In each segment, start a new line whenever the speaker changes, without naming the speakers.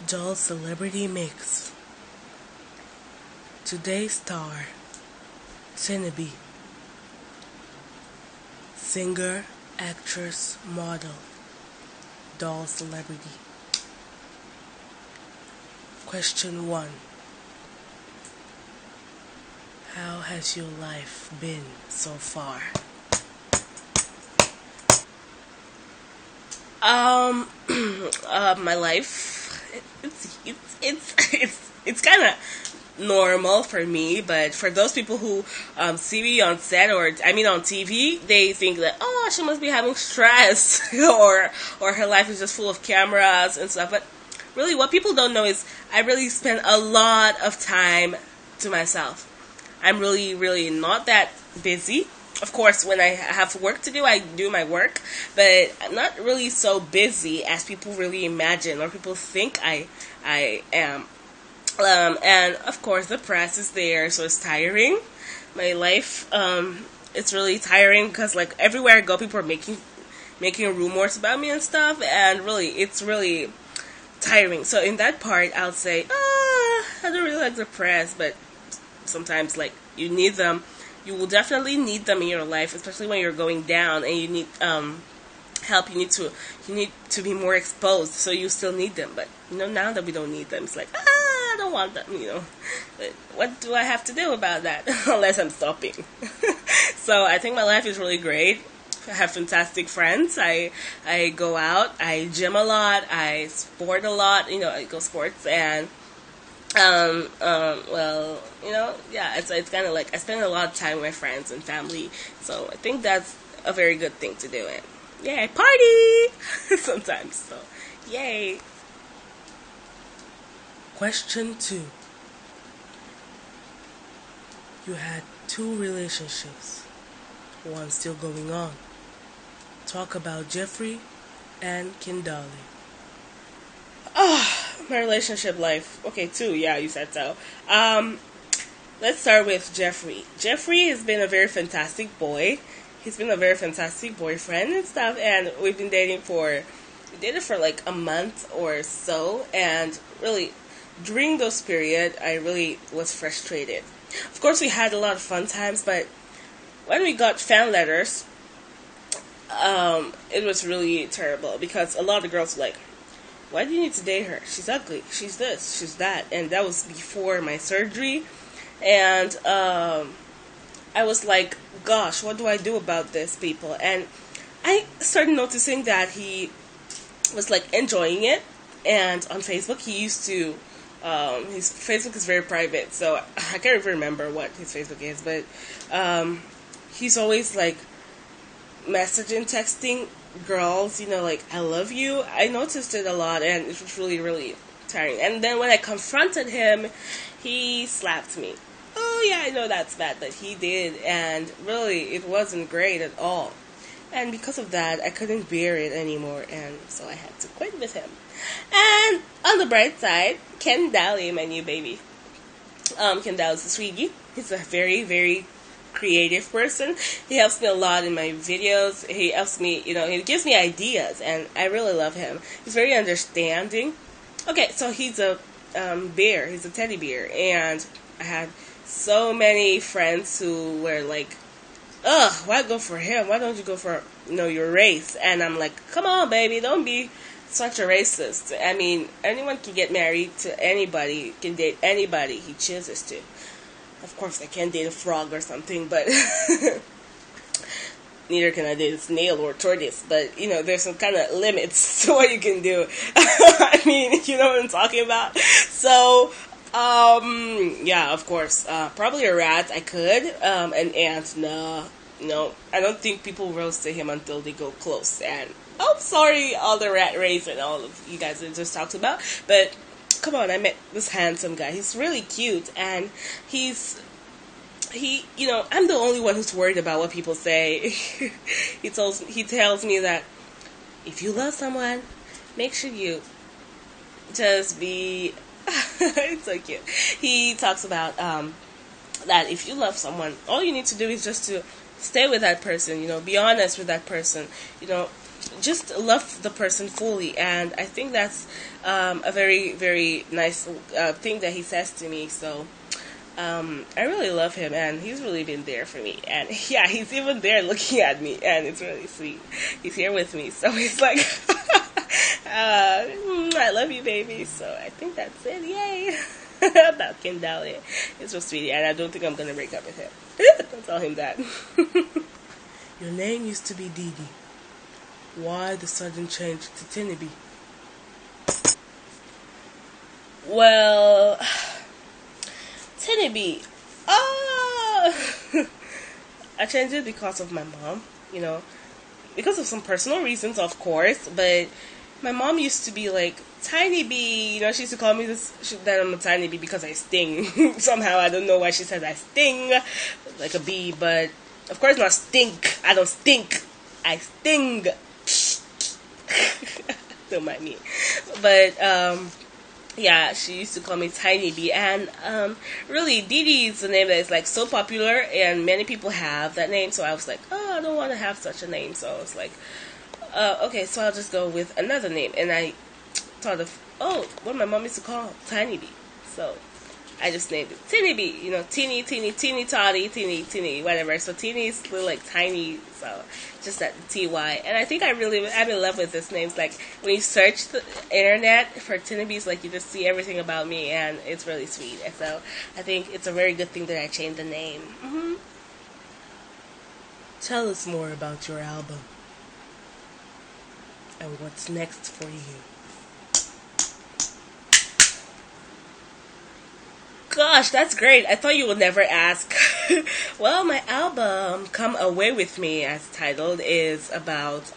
Doll Celebrity Mix. Today's star, Tynibie. Singer, actress, model, doll celebrity. Question 1. How has your life been so far? My life, it's kind of normal for me, but for those people who see me on set or on TV, they think that she must be having stress or her life is just full of cameras and stuff. But really, what people don't know is I really spend a lot of time to myself. I'm really, really not that busy. Of course, when I have work to do, I do my work, but I'm not really so busy as people really imagine or people think I am. And of course, the press is there, so it's tiring. My life, it's really tiring because like everywhere I go, people are making rumors about me and stuff, and really, it's really tiring. So in that part, I'll say, I don't really like the press, but sometimes like you need them. You will definitely need them in your life, especially when you're going down and you need help. You need to be more exposed, so you still need them. But now that we don't need them, it's like I don't want them. But what do I have to do about that unless I'm stopping? So I think my life is really great. I have fantastic friends. I go out. I gym a lot. I sport a lot. I go sports and well, yeah, it's kind of like I spend a lot of time with my friends and family, so I think that's a very good thing to do. And yeah, I party sometimes, so yay. Question 2. You had 2 relationships, one still going on. Talk about Jeffrey and Kendali. My relationship life. Okay, 2. Yeah, you said so. Let's start with Jeffrey. Jeffrey has been a very fantastic boy. He's been a very fantastic boyfriend and stuff, and we've been we dated for like a month or so, and really, during those period, I really was frustrated. Of course, we had a lot of fun times, but when we got fan letters, it was really terrible because a lot of girls were like, why do you need to date her? She's ugly. She's this. She's that. And that was before my surgery. And I was like, gosh, what do I do about this, people? And I started noticing that he was like enjoying it. And on Facebook, he used to, his Facebook is very private. So I can't even remember what his Facebook is. But he's always like messaging, texting girls, like, I love you. I noticed it a lot, and it was really, really tiring. And then when I confronted him, he slapped me. Oh, yeah, I know that's bad, but he did, and really, it wasn't great at all. And because of that, I couldn't bear it anymore, and so I had to quit with him. And on the bright side, Ken Daly, my new baby. Ken Daly's a sweetie. He's a very, very creative person. He helps me a lot in my videos. He helps me, he gives me ideas, and I really love him. He's very understanding. Okay, so he's a bear. He's a teddy bear, and I had so many friends who were like, ugh, why go for him? Why don't you go for, your race? And I'm like, come on, baby, don't be such a racist. I mean, anyone can get married to anybody, can date anybody he chooses to. Of course, I can't date a frog or something, but neither can I date a snail or tortoise. But, there's some kind of limits to what you can do. I mean, you know what I'm talking about? So, yeah, of course. Probably a rat, I could. An ant, no. I don't think people roast to him until they go close. And, sorry, all the rat race and all of you guys that just talked about. But come on, I met this handsome guy. He's really cute, and I'm the only one who's worried about what people say. He tells me that if you love someone, make sure you just be. It's so cute. He talks about that if you love someone, all you need to do is just to stay with that person. Be honest with that person. just love the person fully. And I think that's a very, very nice thing that he says to me. So I really love him, and he's really been there for me. And yeah, he's even there looking at me, and it's really sweet. He's here with me, so he's like, I love you, baby. So I think that's it. Yay. About Kendall. It's so sweet, and I don't think I'm going to break up with him. Don't tell him that. Your name used to be Dee Dee. Why the sudden change to Tynibie? Well, Tynibie. I changed it because of my mom, because of some personal reasons, of course, but my mom used to be like, Tynibie, she used to call me that I'm a Tynibie because I sting. Somehow, I don't know why she says I sting, like a bee, but of course not stink. I don't stink. I sting. Don't mind me. But, yeah, she used to call me Tynibie, and really, Dee Dee is a name that is like so popular, and many people have that name, so I was like, I don't want to have such a name, so I was like, okay, so I'll just go with another name, and I thought of, what my mom used to call Tynibie, so I just named it Tynibie, teeny, toddy, teeny, whatever, so teeny is a little like tiny, so just that T-Y, and I think I'm in love with this name. It's like, when you search the internet for Tynibie, it's like you just see everything about me, and it's really sweet, and so I think it's a very good thing that I changed the name. Mm-hmm. Tell us more about your album, and what's next for you. Gosh, that's great. I thought you would never ask. Well, my album, Come Away With Me, as titled, is about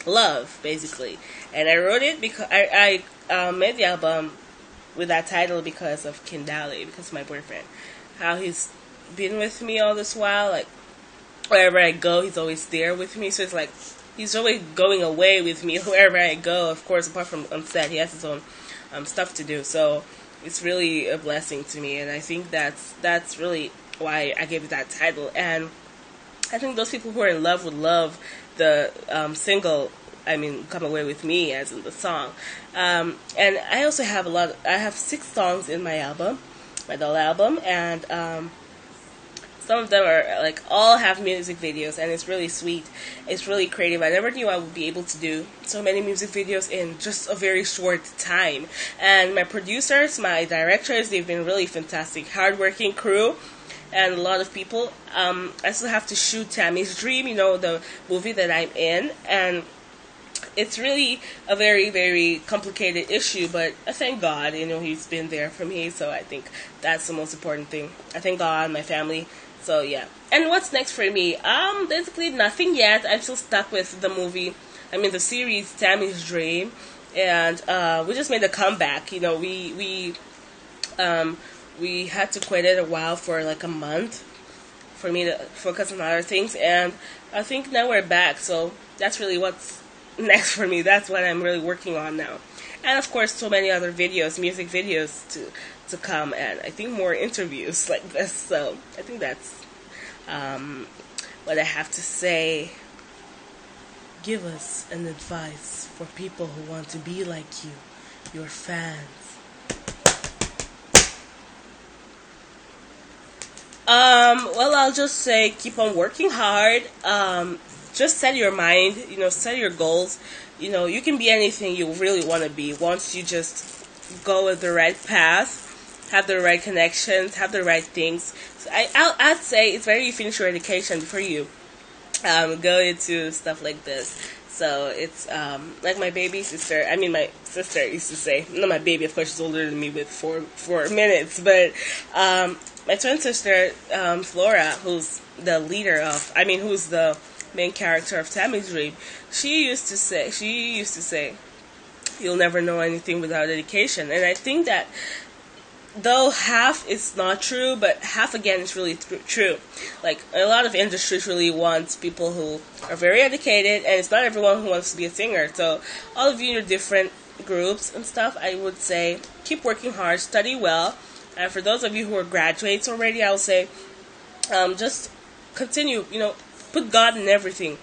love, basically. And I wrote it because I made the album with that title because of Kendall, because of my boyfriend. How he's been with me all this while. Like, wherever I go, he's always there with me. So it's like, he's always going away with me wherever I go. Of course, apart from on set, he has his own stuff to do. So it's really a blessing to me, and I think that's really why I gave it that title. And I think those people who are in love would love the single, Come Away With Me, as in the song. And I also have I have 6 songs in my album, my doll album, and some of them are like all have music videos, and it's really sweet. It's really creative. I never knew I would be able to do so many music videos in just a very short time. And my producers, my directors, they've been really fantastic, hardworking crew, and a lot of people. I still have to shoot Tammy's Dream, the movie that I'm in, and it's really a very, very complicated issue, but I thank God, he's been there for me, so I think that's the most important thing. I thank God, my family. So yeah. And what's next for me? Basically nothing yet. I'm still stuck with the movie, the series Tammy's Dream, and we just made a comeback. We had to quit it a while for like a month for me to focus on other things, and I think now we're back. So that's really what's next for me. That's what I'm really working on now, and of course so many other videos, music videos to come, and I think more interviews like this. So I think that's what I have to say. Give us an advice for people who want to be like you, your fans. Well, I'll just say keep on working hard. Just set your mind, set your goals. You can be anything you really want to be once you just go with the right path, have the right connections, have the right things. So I'd say it's better you finish your education before you go into stuff like this. So it's like my baby sister. My sister used to say, not my baby, of course, she's older than me with four minutes, but my twin sister, Flora, who's the leader of, who's the main character of Tammy's Dream, she used to say, you'll never know anything without education. And I think that though half is not true, but half again is really true. Like, a lot of industries really want people who are very educated, and it's not everyone who wants to be a singer. So all of you in your different groups and stuff, I would say keep working hard, study well, and for those of you who are graduates already, I will say just continue, put God in everything.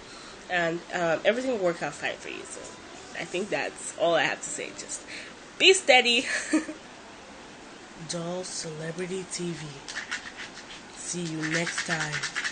and everything will work out fine for you. So I think that's all I have to say. Just be steady. Doll Celebrity TV. See you next time.